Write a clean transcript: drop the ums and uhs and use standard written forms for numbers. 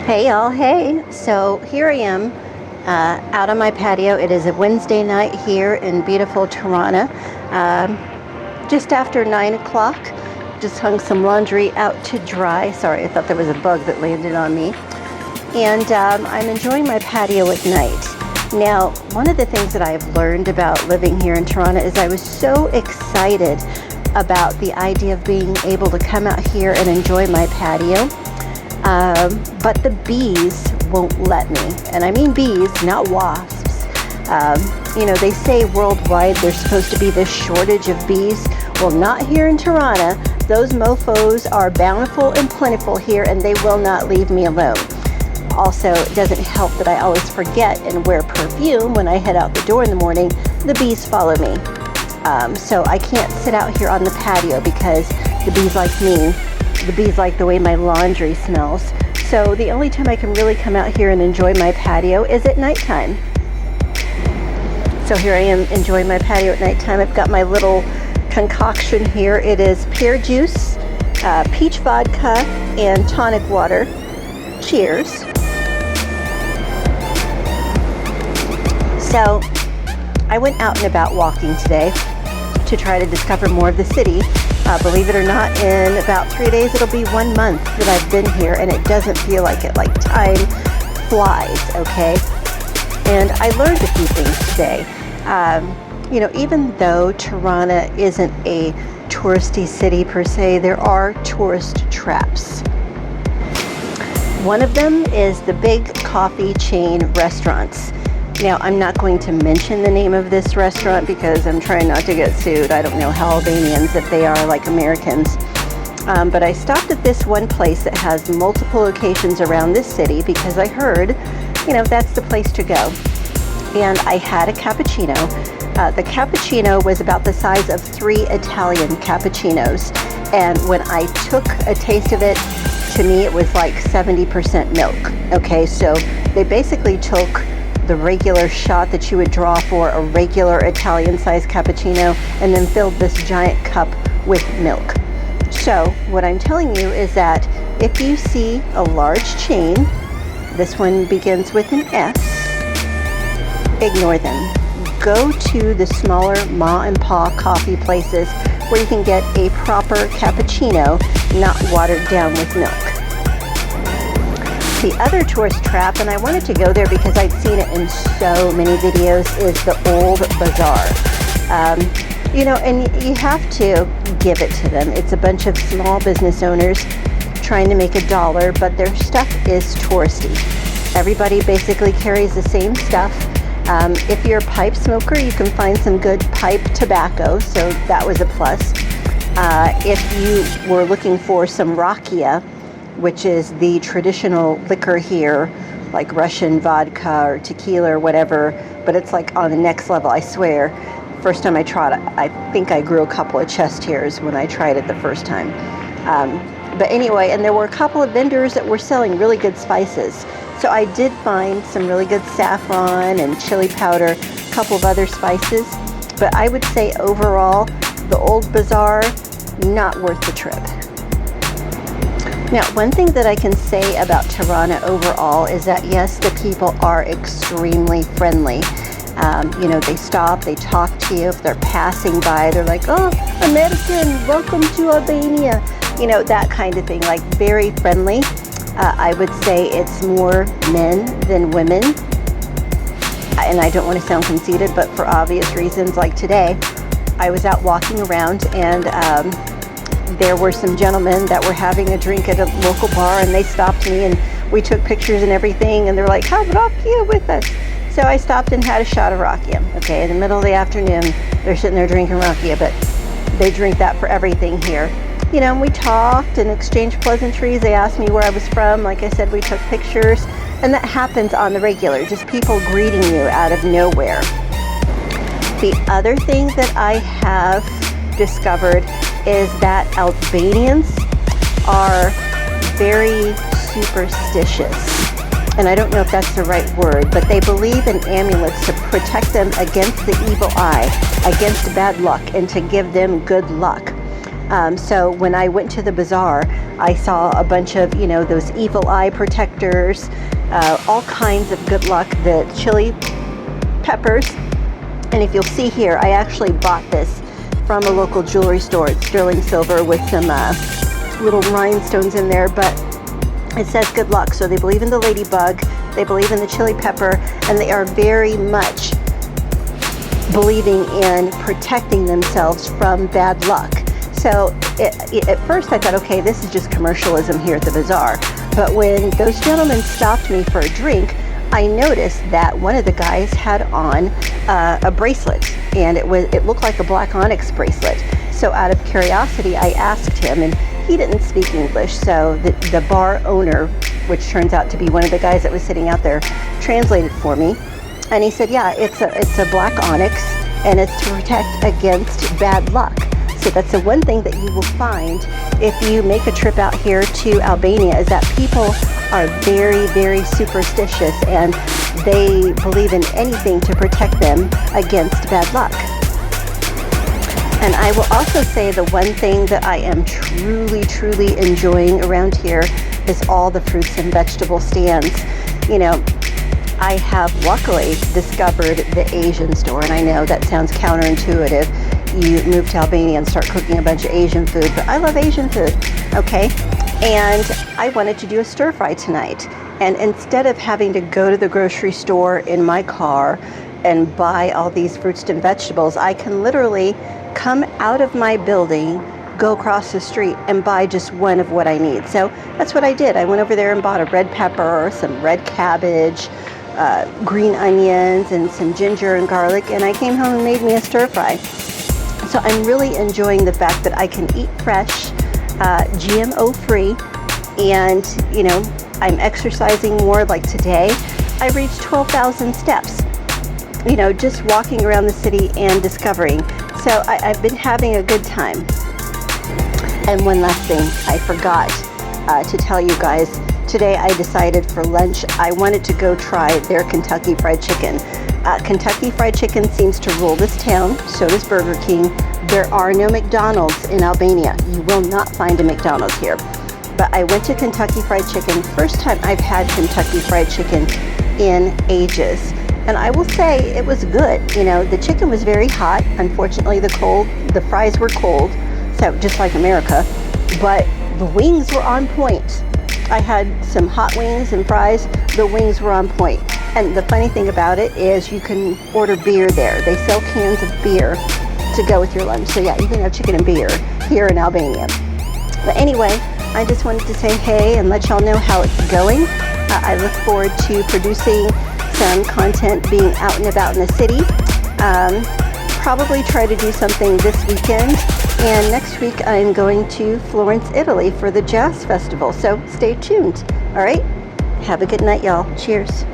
Hey y'all, hey. So here I am out on my patio. It is a Wednesday night here in beautiful Tirana. Just after 9 o'clock. Just hung some laundry out to dry. Sorry, I thought there was a bug that landed on me. And I'm enjoying my patio at night. Now, one of the things that I've learned about living here in Tirana is I was so excited about the idea of being able to come out here and enjoy my patio. But the bees won't let me. And I mean bees, not wasps. They say worldwide there's supposed to be this shortage of bees. Well, not here in Tirana. Those mofos are bountiful and plentiful here, and they will not leave me alone. Also, it doesn't help that I always forget and wear perfume when I head out the door in the morning. The bees follow me. So I can't sit out here on the patio because the bees like me. The bees like the way my laundry smells. So the only time I can really come out here and enjoy my patio is at nighttime. So here I am enjoying my patio at nighttime. I've got my little concoction here. It is pear juice, peach vodka, and tonic water. Cheers. So I went out and about walking today to try to discover more of the city. Believe it or not, in about 3 days, it'll be 1 month that I've been here, and it doesn't feel like it. Like time flies, okay? And I learned a few things today. Even though Tirana isn't a touristy city per se, there are tourist traps. One of them is the big coffee chain restaurants. Now, I'm not going to mention the name of this restaurant because I'm trying not to get sued. I don't know how Albanians, if they are like Americans. But I stopped at this one place that has multiple locations around this city because I heard, that's the place to go. And I had a cappuccino. The cappuccino was about the size of 3 Italian cappuccinos. And when I took a taste of it, to me, it was like 70% milk. Okay, so they basically took the regular shot that you would draw for a regular Italian-sized cappuccino and then filled this giant cup with milk. So what I'm telling you is that if you see a large chain, this one begins with an S, ignore them. Go to the smaller ma and pa coffee places where you can get a proper cappuccino, not watered down with milk. The other tourist trap, and I wanted to go there because I'd seen it in so many videos, is the old bazaar. And you have to give it to them. It's a bunch of small business owners trying to make a dollar, but their stuff is touristy. Everybody basically carries the same stuff. If you're a pipe smoker, you can find some good pipe tobacco, so that was a plus. If you were looking for some rakia, which is the traditional liquor here, like Russian vodka or tequila or whatever, but it's like on the next level, I swear. First time I tried it, I think I grew a couple of chest hairs when I tried it the first time. But anyway, and there were a couple of vendors that were selling really good spices. So I did find some really good saffron and chili powder, a couple of other spices. But I would say overall, the old bazaar, not worth the trip. Now, one thing that I can say about Tirana overall is that, yes, the people are extremely friendly. They stop, they talk to you. If they're passing by, they're like, oh, American, welcome to Albania. That kind of thing, like very friendly. I would say it's more men than women. And I don't want to sound conceited, but for obvious reasons, like today, I was out walking around and there were some gentlemen that were having a drink at a local bar, and they stopped me and we took pictures and everything, and they're like, have rakia with us. So I stopped and had a shot of rakia. Okay, in the middle of the afternoon, they're sitting there drinking rakia, but they drink that for everything here. And we talked and exchanged pleasantries. They asked me where I was from. Like I said, we took pictures, and that happens on the regular, just people greeting you out of nowhere. The other thing that I have discovered is that Albanians are very superstitious. And I don't know if that's the right word, but they believe in amulets to protect them against the evil eye, against bad luck, and to give them good luck. So when I went to the bazaar, I saw a bunch of, those evil eye protectors, all kinds of good luck, the chili peppers. And if you'll see here, I actually bought this from a local jewelry store. It's sterling silver with some little rhinestones in there, but it says good luck. So they believe in the ladybug, they believe in the chili pepper, and they are very much believing in protecting themselves from bad luck. So at first I thought, okay, this is just commercialism here at the bazaar. But when those gentlemen stopped me for a drink, I noticed that one of the guys had on a bracelet, and it looked like a black onyx bracelet. So out of curiosity, I asked him, and he didn't speak English, so the bar owner, which turns out to be one of the guys that was sitting out there, translated for me. And he said, yeah, it's a black onyx, and it's to protect against bad luck. So that's the one thing that you will find if you make a trip out here to Albania, is that people are very, very superstitious, and they believe in anything to protect them against bad luck. And I will also say the one thing that I am truly, truly enjoying around here is all the fruits and vegetable stands. I have luckily discovered the Asian store, and I know that sounds counterintuitive. You move to Albania and start cooking a bunch of Asian food, but I love Asian food, okay? And I wanted to do a stir fry tonight. And instead of having to go to the grocery store in my car and buy all these fruits and vegetables, I can literally come out of my building, go across the street, and buy just one of what I need. So that's what I did. I went over there and bought a red pepper, some red cabbage, green onions, and some ginger and garlic, and I came home and made me a stir fry. So I'm really enjoying the fact that I can eat fresh, GMO free, and I'm exercising more. Like today, I reached 12,000 steps, just walking around the city and discovering. So I've been having a good time. And one last thing I forgot to tell you guys. Today I decided for lunch I wanted to go try their Kentucky Fried Chicken. Kentucky Fried Chicken seems to rule this town, so does Burger King. There are no McDonald's in Albania. You will not find a McDonald's here. But I went to Kentucky Fried Chicken. First time I've had Kentucky Fried Chicken in ages. And I will say it was good. The chicken was very hot. Unfortunately, the fries were cold, so just like America. But the wings were on point. I had some hot wings and fries. The wings were on point. And the funny thing about it is you can order beer there. They sell cans of beer to go with your lunch. So yeah, you can have chicken and beer here in Albania. But anyway, I just wanted to say hey and let y'all know how it's going. I look forward to producing some content, being out and about in the city. Probably try to do something this weekend. And next week I'm going to Florence, Italy for the Jazz Festival. So stay tuned. All right. Have a good night, y'all. Cheers.